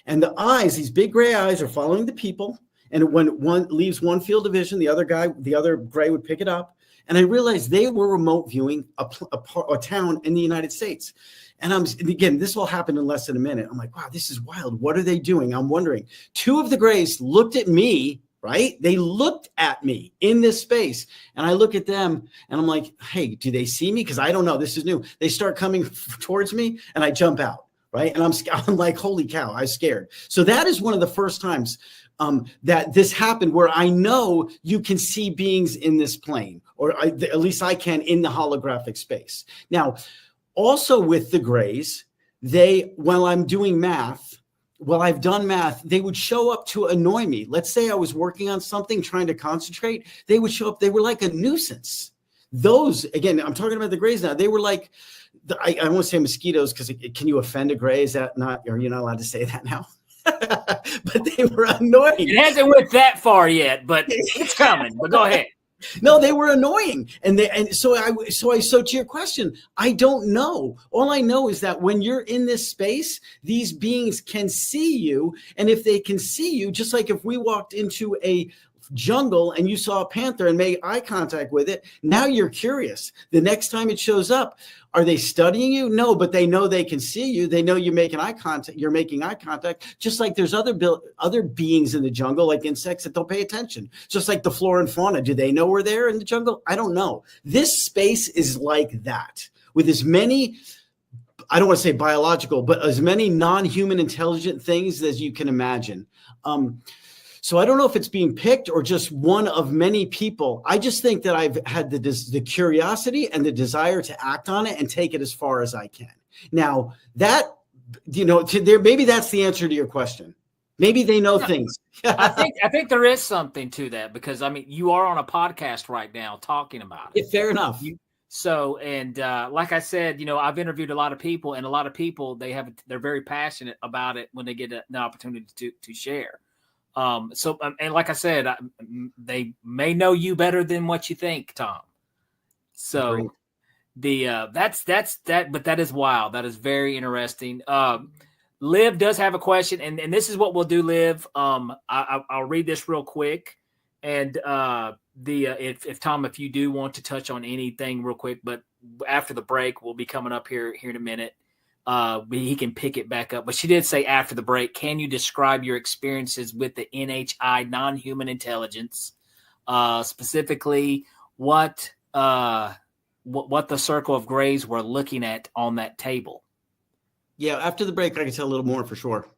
and the eyes, these big gray eyes, are following the people, and when one leaves one field of vision, the other Gray would pick it up. And I realized they were remote viewing a town in the United States. And again, this all happened in less than a minute. I'm like, wow, this is wild. What are they doing? I'm wondering. Two of the Grays looked at me, right? They looked at me in this space. And I look at them and I'm like, hey, do they see me? Because I don't know. This is new. They start coming towards me and I jump out, right? And I'm like, holy cow, I was scared. So that is one of the first times that this happened where I know you can see beings in this plane, or at least I can in the holographic space. Now, also with the Grays, while I'm doing math, while I've done math, they would show up to annoy me. Let's say I was working on something, trying to concentrate. They would show up. They were like a nuisance. those, again, I'm talking about the grays now. They were like, I won't say mosquitoes because can you offend a gray? Is that not, are you not allowed to say that now? But they were annoying. It hasn't went that far yet, but it's coming. But go ahead. No, they were annoying. So to your question, I don't know. All I know is that when you're in this space, these beings can see you. And if they can see you, just like if we walked into a jungle and you saw a panther and made eye contact with it, now you're curious. The next time it shows up, are they studying you? No, but they know they can see you. They know you're making eye contact. You're making eye contact. Just like there's other beings in the jungle, like insects, that don't pay attention. Just like the flora and fauna. Do they know we're there in the jungle? I don't know. This space is like that, with as many, I don't want to say biological, but as many non-human intelligent things as you can imagine. So I don't know if it's being picked or just one of many people. I just think that I've had the curiosity and the desire to act on it and take it as far as I can. Now that, maybe that's the answer to your question. Maybe they know things. I think there is something to that, because I mean, you are on a podcast right now talking about it. Yeah, fair enough. Like I said, I've interviewed a lot of people, and a lot of people, they're very passionate about it when they get the opportunity to share. And like I said, they may know you better than what you think, Tom. So that's that, but that is wild. That is very interesting. Liv does have a question, and this is what we'll do, Liv. I'll read this real quick, and if Tom, if you do want to touch on anything real quick, but after the break, we'll be coming up here in a minute. He can pick it back up. But she did say after the break, can you describe your experiences with the NHI, non-human intelligence, specifically what the circle of grays were looking at on that table? Yeah, after the break, I can tell a little more for sure.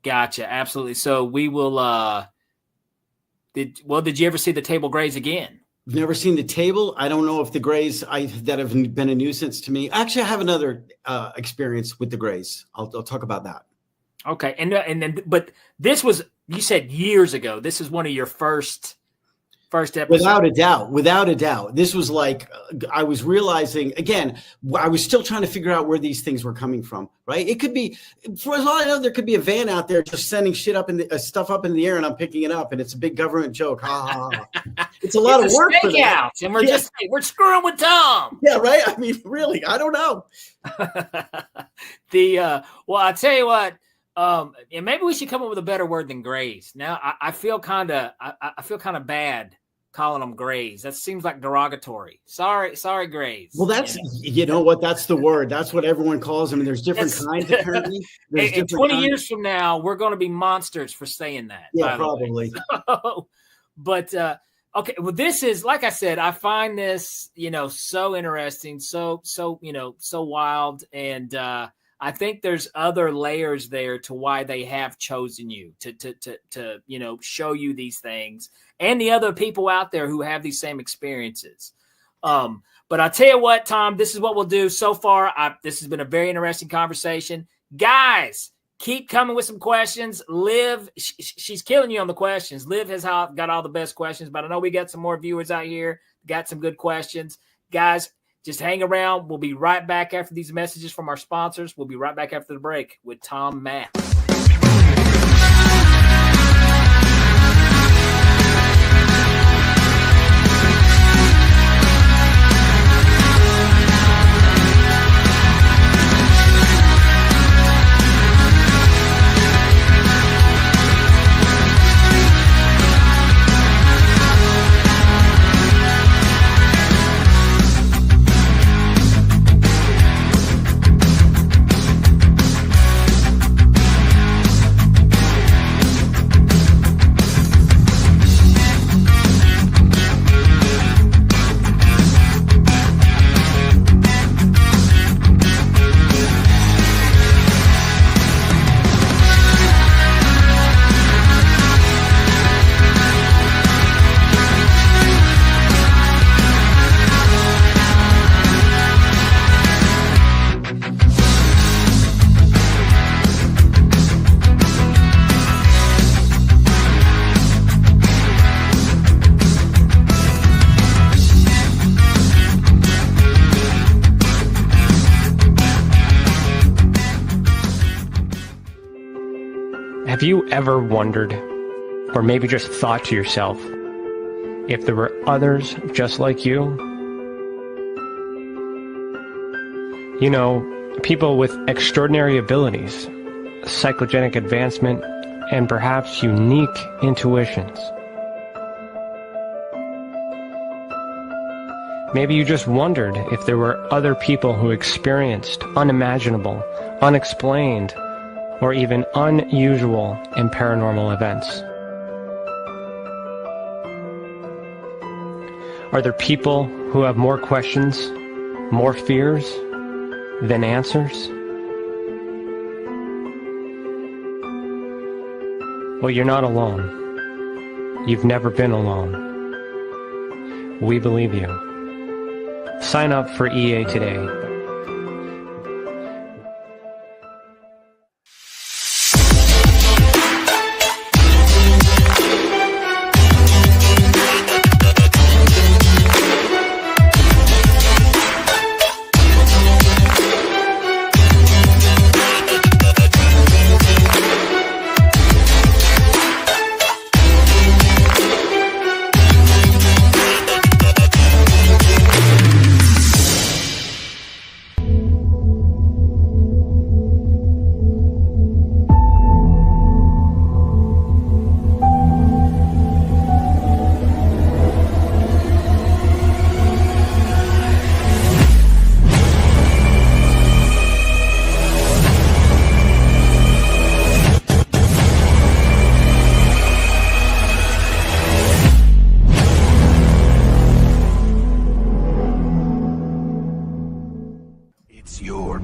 Gotcha, absolutely. So we will. Did you ever see the table grays again? Never seen the table. I don't know if the grays that have been a nuisance to me. Actually, I have another experience with the grays. I'll talk about that. Okay, but this was, you said years ago. This is one of your first episodes. Without a doubt. This was like, I was realizing, again, I was still trying to figure out where these things were coming from, right? It could be, for all I know, there could be a van out there just sending shit stuff up in the air, and I'm picking it up, and it's a big government joke. It's a lot of work for that. And we're screwing with Tom. Yeah, right? I mean, really, I don't know. Well, I tell you what, and maybe we should come up with a better word than grays. Now, I feel kind of bad calling them grays. That seems like derogatory. Sorry, grays. Well, that's, you know what? That's the word. That's what everyone calls them. And there's different kinds apparently. And 20 years from now, we're going to be monsters for saying that. Yeah, probably. But, okay. Well, this is, like I said, I find this, so interesting, so wild. And, I think there's other layers there to why they have chosen you to show you these things, and the other people out there who have these same experiences. But I tell you what, Tom, this is what we'll do so far. This has been a very interesting conversation. Guys, keep coming with some questions. Liv, she's killing you on the questions. Liv has got all the best questions, but I know we got some more viewers out here, got some good questions. Guys, just hang around. We'll be right back after these messages from our sponsors. We'll be right back after the break with Tom Matt. Have you ever wondered, or maybe just thought to yourself, if there were others just like you? You know, people with extraordinary abilities, psychogenic advancement, and perhaps unique intuitions. Maybe you just wondered if there were other people who experienced unimaginable, unexplained, or even unusual and paranormal events. Are there people who have more questions, more fears than answers? Well, you're not alone. You've never been alone. We believe you. Sign up for EA today.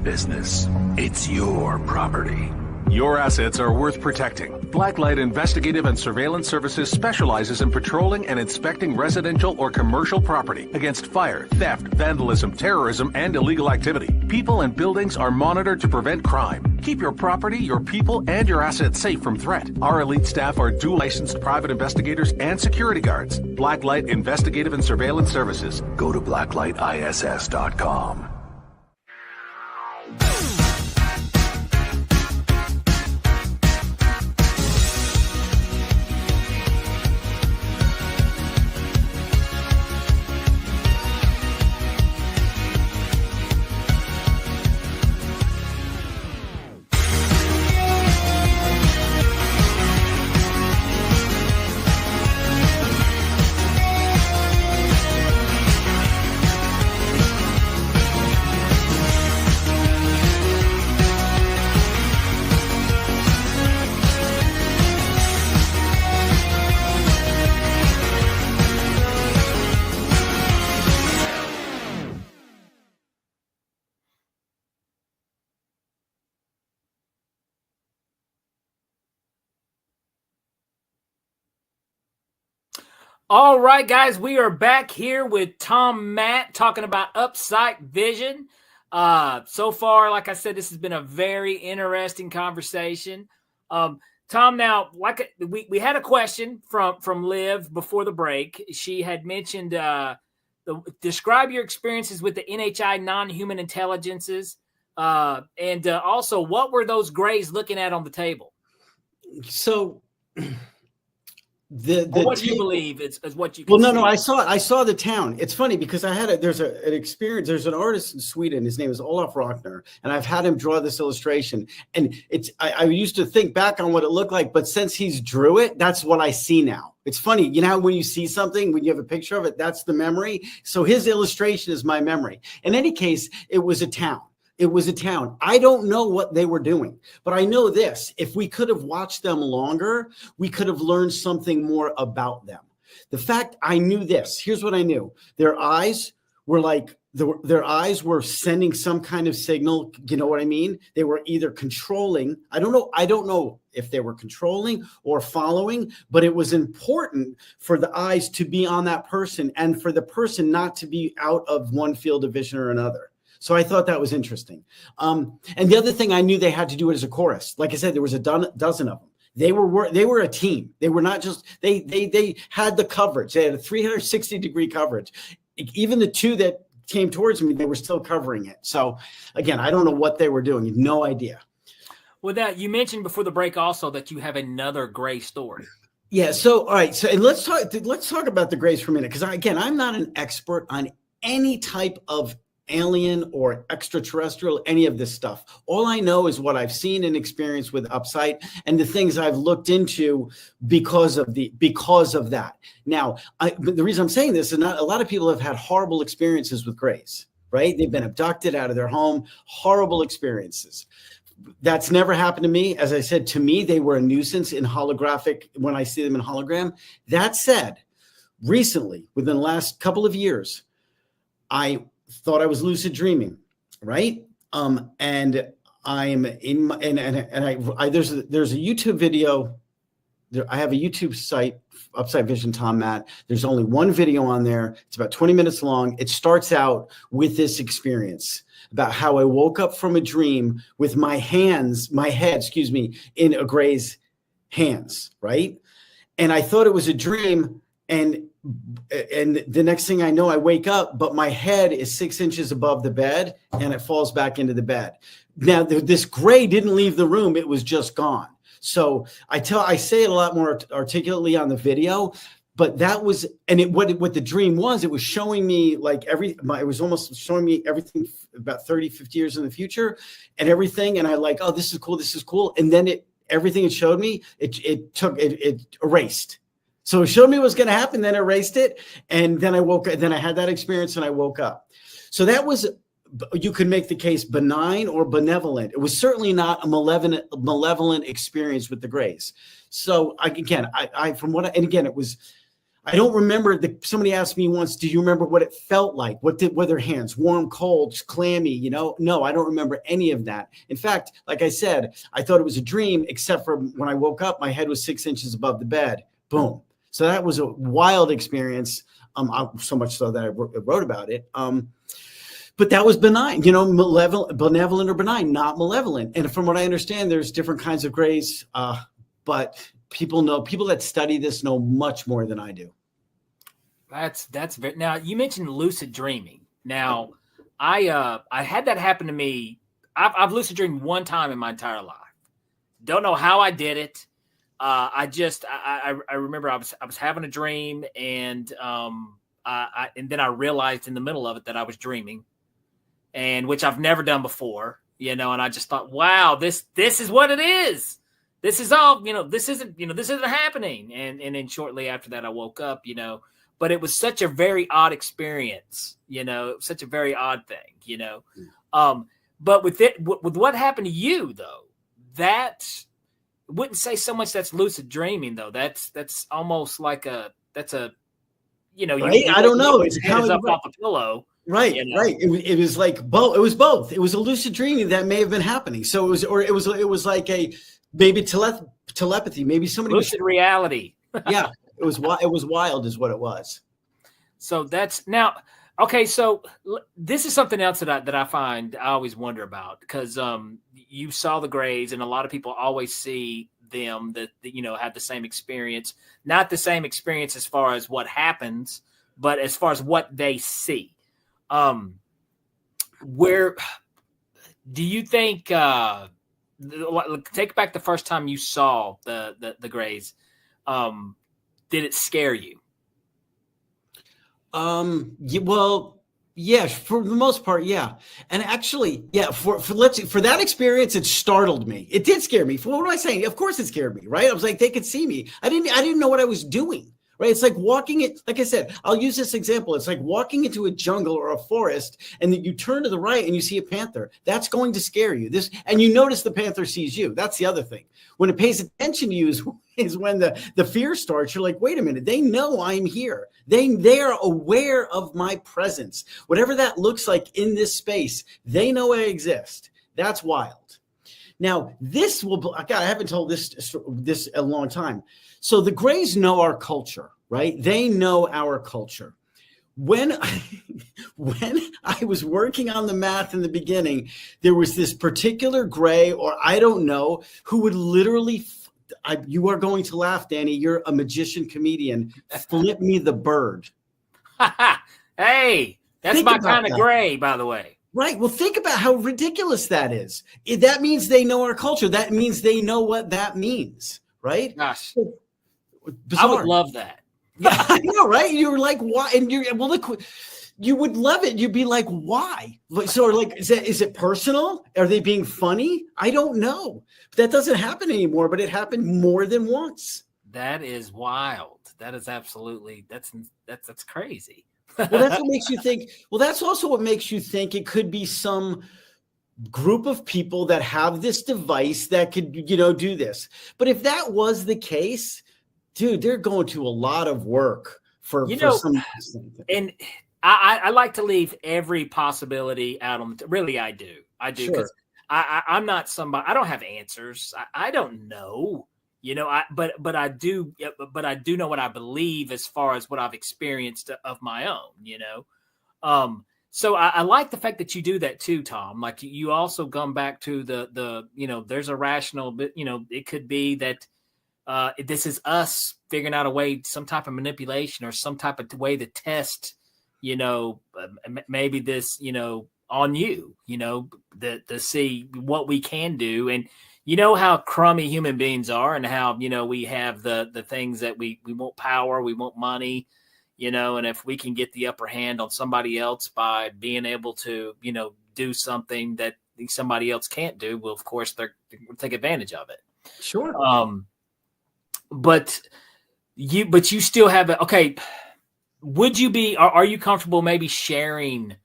Business. It's your property. Your assets are worth protecting. Blacklight Investigative and Surveillance Services specializes in patrolling and inspecting residential or commercial property against fire, theft, vandalism, terrorism, and illegal activity. People and buildings are monitored to prevent crime. Keep your property, your people, and your assets safe from threat. Our elite staff are dual licensed private investigators and security guards. Blacklight Investigative and Surveillance Services. Go to blacklightiss.com. All right, guys, we are back here with Tom Matt talking about Upsight Vision. So far, like I said, this has been a very interesting conversation. Tom, now, like we had a question from Liv before the break. She had mentioned describe your experiences with the NHI non-human intelligences, and also what were those grays looking at on the table? So. What do you believe is what you can well, no, see? I saw the town. It's funny because I had there's an experience. There's an artist in Sweden. His name is Olaf Rockner, and I've had him draw this illustration. And I used to think back on what it looked like, but since he's drew it, that's what I see now. It's funny, you know how when you see something, when you have a picture of it, that's the memory. So his illustration is my memory. In any case, it was a town. It was a town. I don't know what they were doing, but I know this. If we could have watched them longer, we could have learned something more about them. The fact I knew this, here's what I knew. Their eyes were like, their eyes were sending some kind of signal. You know what I mean? They were either controlling. I don't know if they were controlling or following, but it was important for the eyes to be on that person and for the person not to be out of one field of vision or another. So I thought that was interesting. And the other thing I knew they had to do it as a chorus. Like I said, there was a dozen of them. They were a team. They were not just, they had the coverage. They had a 360-degree coverage. Even the two that came towards me, they were still covering it. So again, I don't know what they were doing. No idea. Well, that you mentioned before the break also that you have another gray story. Yeah. So, all right. So, and let's talk about the grays for a minute. Cause I'm not an expert on any type of alien or extraterrestrial, any of this stuff. All I know is what I've seen and experienced with Upsight and the things I've looked into because of that. Now, the reason I'm saying this is not a lot of people have had horrible experiences with grays, right? They've been abducted out of their home, horrible experiences. That's never happened to me. As I said, to me, they were a nuisance in holographic when I see them in hologram. That said, recently, within the last couple of years, I thought I was lucid dreaming, right? And I am in my, and there's a YouTube video. I have a YouTube site, Upsight Vision Tom Matt. There's only one video on there. It's about 20 minutes long. It starts out with this experience about how I woke up from a dream with my head, in a gray's hands, right? And I thought it was a dream, and the next thing I know, I wake up, but my head is 6 inches above the bed, and it falls back into the bed. Now, this gray didn't leave the room; it was just gone. So I say it a lot more articulately on the video, but that was, and what the dream was, it was showing me like it was almost showing me everything about 30, 50 years in the future and everything. And I like, oh, this is cool. And then everything it showed me, it erased. So it showed me what was going to happen, then erased it. And then I woke up, then I had that experience and I woke up. So that was, you could make the case benign or benevolent. It was certainly not a malevolent experience with the grays. So it was, I don't remember somebody asked me once, do you remember what it felt like? Were their hands warm, cold, clammy, No, I don't remember any of that. In fact, like I said, I thought it was a dream, except for when I woke up, my head was 6 inches above the bed. Boom. So that was a wild experience. So much so that I wrote about it. But that was benign, benevolent or benign, not malevolent. And from what I understand, there's different kinds of grays, but people that study this know much more than I do. That's very, now you mentioned lucid dreaming. Now I had that happen to me. I've lucid dreamed one time in my entire life. Don't know how I did it. I remember I was having a dream and then I realized in the middle of it that I was dreaming, and which I've never done before, and I just thought, wow, this is what it is. This is all, this isn't happening. And then shortly after that, I woke up, but it was such a very odd experience, such a very odd thing, but with what happened to you though, that wouldn't say so much that's lucid dreaming though. That's almost like right? I don't know. It's hands up off a pillow. Right, right. It was like both. It was both. It was a lucid dreaming that may have been happening. So it was like a maybe telepathy. Maybe somebody lucid reality. Yeah, it was wild, is what it was. So that's now okay. So this is something else that I find I always wonder about, because you saw the grays, and a lot of people always see them that have the same experience. Not the same experience as far as what happens, but as far as what they see. Where do you think? Take back the first time you saw the grays. Did it scare you? Well, yeah, for the most part, yeah. And actually, yeah, for that experience, it startled me. It did scare me. What am I saying? Of course it scared me, right? I was like, they could see me. I didn't know what I was doing. Right. It's like walking it. Like I said, I'll use this example. It's like walking into a jungle or a forest, and then you turn to the right and you see a panther. That's going to scare you. And you notice the panther sees you. That's the other thing. When it pays attention to you is when the fear starts. You're like, wait a minute. They know I'm here. They are aware of my presence. Whatever that looks like in this space, they know I exist. That's wild. Now, I haven't told this a long time. So the grays know our culture, right? They know our culture. When I was working on the math in the beginning, there was this particular gray, or I don't know, who would literally, you are going to laugh, Danny, you're a magician comedian, flip me the bird. Hey, that's my kind of gray, by the way. Right. Well, think about how ridiculous that is. That means they know our culture. That means they know what that means, right? Gosh, Bizarre. I would love that. Yeah, I know, right? You're like, why? And look, you would love it. You'd be like, why? So, like, is it personal? Are they being funny? I don't know. That doesn't happen anymore, but it happened more than once. That is wild. That is absolutely that's crazy. Well, that's what makes you think. Well, that's also what makes you think it could be some group of people that have this device that could, do this. But if that was the case, dude, they're going to a lot of work for some. And I like to leave every possibility out on. Really, I do. Because sure. I'm not somebody. I don't have answers. I don't know. But I do know what I believe as far as what I've experienced of my own. So I like the fact that you do that too, Tom. Like you also come back to the there's a rational, but it could be that this is us figuring out a way, some type of manipulation or some type of way to test, maybe this, on you, to see what we can do. And you know how crummy human beings are and how, we have the things that we want power, we want money, and if we can get the upper hand on somebody else by being able to, do something that somebody else can't do, well, of course, they'll take advantage of it. Sure. But you still have it. Okay. Are you comfortable maybe sharing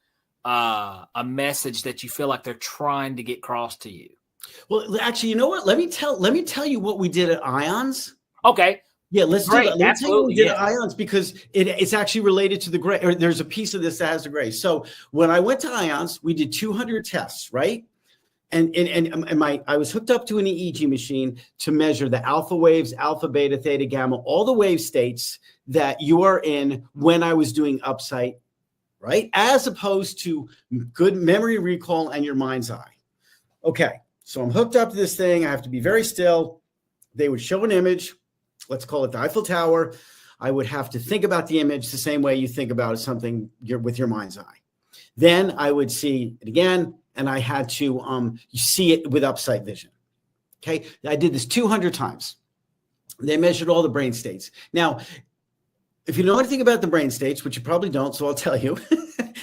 a message that you feel like they're trying to get across to you? Well, actually, you know what? Let me tell you what we did at Ions. Okay. Yeah, let's do that. Let me tell you what we did at Ions, because it's actually related to the gray, or there's a piece of this that has the gray. So when I went to Ions, we did 200 tests, right? And I was hooked up to an EEG machine to measure the alpha waves, alpha, beta, theta, gamma, all the wave states that you are in when I was doing Upsight, right? As opposed to good memory recall and your mind's eye. Okay, so I'm hooked up to this thing. I have to be very still. They would show an image. Let's call it the Eiffel Tower. I would have to think about the image the same way you think about something with your mind's eye. Then I would see it again, and I had to see it with Upsight Vision. Okay, I did this 200 times. They measured all the brain states. Now, if you know anything about the brain states, which you probably don't, so I'll tell you,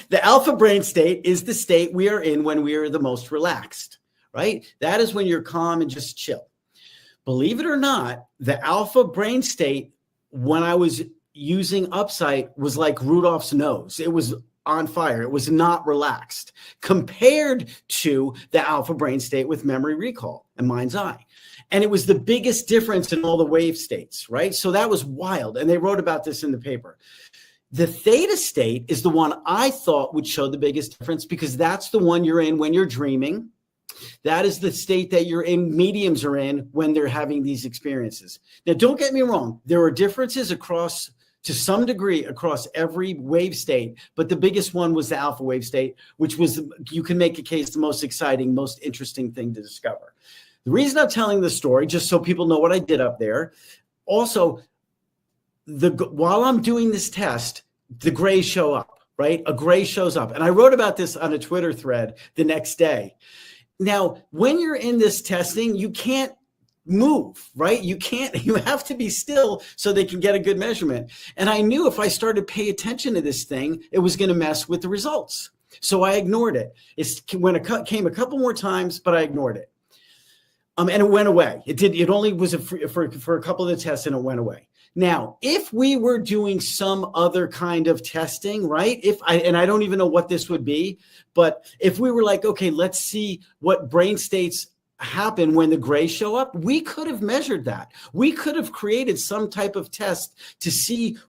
the alpha brain state is the state we are in when we are the most relaxed, right? That is when you're calm and just chill. Believe it or not, the alpha brain state, when I was using Upsight, was like Rudolph's nose. It was on fire. It was not relaxed compared to the alpha brain state with memory recall and mind's eye. And it was the biggest difference in all the wave states, right? So that was wild. And they wrote about this in the paper. The theta state is the one I thought would show the biggest difference, because that's the one you're in when you're dreaming. That is the state that you're in, mediums are in when they're having these experiences. Now, don't get me wrong. There are differences to some degree across every wave state, but the biggest one was the alpha wave state, which was, you can make a case, the most exciting, most interesting thing to discover. The reason I'm telling this story, just so people know what I did up there, also, while I'm doing this test, the grays show up, right? A gray shows up. And I wrote about this on a Twitter thread the next day. Now, when you're in this testing, you can't move, right? You have to be still so they can get a good measurement. And I knew if I started to pay attention to this thing, it was going to mess with the results. So I ignored it. It came a couple more times, but I ignored it. And it went away. It only was for a couple of the tests, and it went away. Now, if we were doing some other kind of testing, right? And I don't even know what this would be, but if we were like, okay, let's see what brain states happen when the grays show up, we could have measured that. We could have created some type of test to see